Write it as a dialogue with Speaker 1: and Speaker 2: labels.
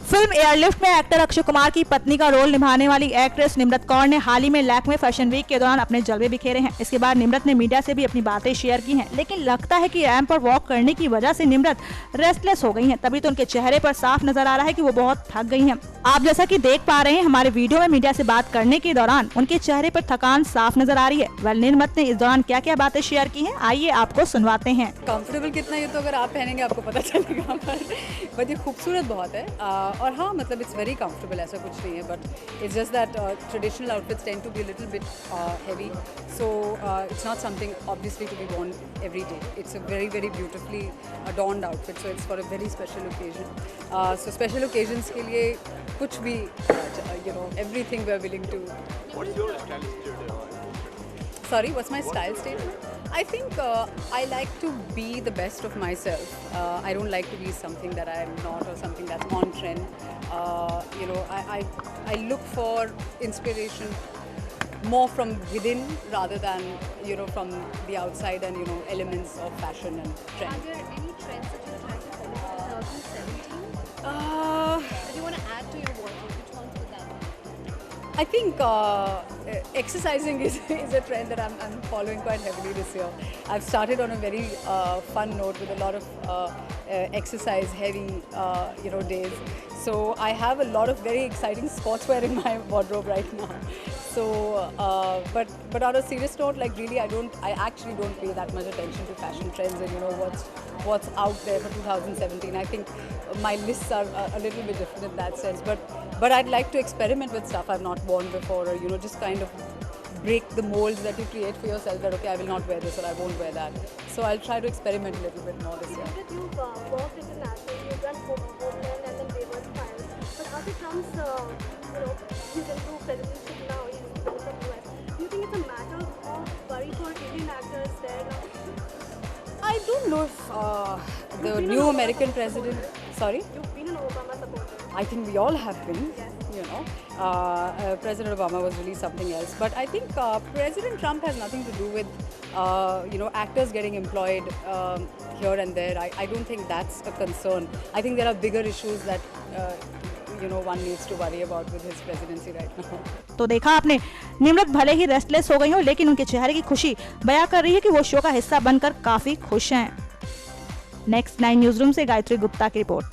Speaker 1: Film airlift में actor Akshay Kumar की पत्नी का रोल निभाने वाली एक्ट्रेस निम्रत कौर ने हाल ही में लैक्मे फैशन वीक के दौरान अपने जलवे बिखेरे हैं। इसके बाद निम्रत ने मीडिया से भी अपनी बातें शेयर की हैं, लेकिन लगता है कि रैंप पर वॉक करने की वजह से निम्रत रेस्टलेस हो गई हैं। तभी तो उनके चेहरे पर साफ नजर आ रहा है कि वो बहुत थक गई हैं। आप जैसा कि देख पा रहे हैं, हमारे वीडियो में मीडिया से बात करने के दौरान उनके चेहरे पर थकान साफ नजर आ रही है। वेल, निम्रत ने इस दौरान क्या क्या बातें शेयर की हैं, आइए आपको सुनवाते हैं।
Speaker 2: कंफर्टेबल कितना ये तो अगर आप पहनेंगे आपको पता चलेगा, पर ये खूबसूरत बहुत है। और हाँ, मतलब इट्स वेरी कंफर्टेबल, ऐसा कुछ नहीं है, but it's just that traditional outfits tend to be a little bit heavy, so it's not something obviously to be worn every day. It's a very very beautifully adorned outfit, so it's for a very special occasion. So special occasions के लिए कुछ भी, everything we're willing to.
Speaker 3: What's your style statement?
Speaker 2: Sorry, what's my style statement? I think I like to be the best of myself. I don't like to be something that I'm not or something that's on trend. I look for inspiration more from within rather than from the outside and elements of fashion and trend.
Speaker 4: Are there any trends that you're trying to follow for 2017? That you want to add to your wardrobe? Which ones would that be?
Speaker 2: I think exercising is a trend that I'm following quite heavily this year. I've started on a very fun note with a lot of exercise heavy days. So I have a lot of very exciting sportswear in my wardrobe right now. So, but on a serious note, like really, I actually don't pay that much attention to fashion trends and what's out there for 2017. I think my lists are a little bit different in that sense. But I'd like to experiment with stuff I've not worn before, or just kind of break the molds that you create for yourself. That okay, I will not wear this or I won't wear that. So I'll try to experiment a little bit more this year.
Speaker 4: You've worked internationally, you've done Homeland and then Wayward Files. But as it comes, he's into presidency now, he's coming from US. Do you think it's a matter of worry for Indian actors there now?
Speaker 2: I don't know if the new American president. Sorry?
Speaker 4: You've been an Obama supporter.
Speaker 2: I think we all have been.
Speaker 4: Yes.
Speaker 2: President Obama was really something else. But I think President Trump has nothing to do with actors getting employed here and there. I don't think that's a concern. I think there are bigger issues that one needs to worry about with his presidency right now.
Speaker 1: तो देखा आपने, निम्रत भले ही restless हो गई हो, लेकिन उनके चेहरे की खुशी बयां कर रही है कि वो शो का हिस्सा बनकर काफी खुश हैं। नेक्स्ट 9 न्यूज रूम से गायत्री गुप्ता की रिपोर्ट।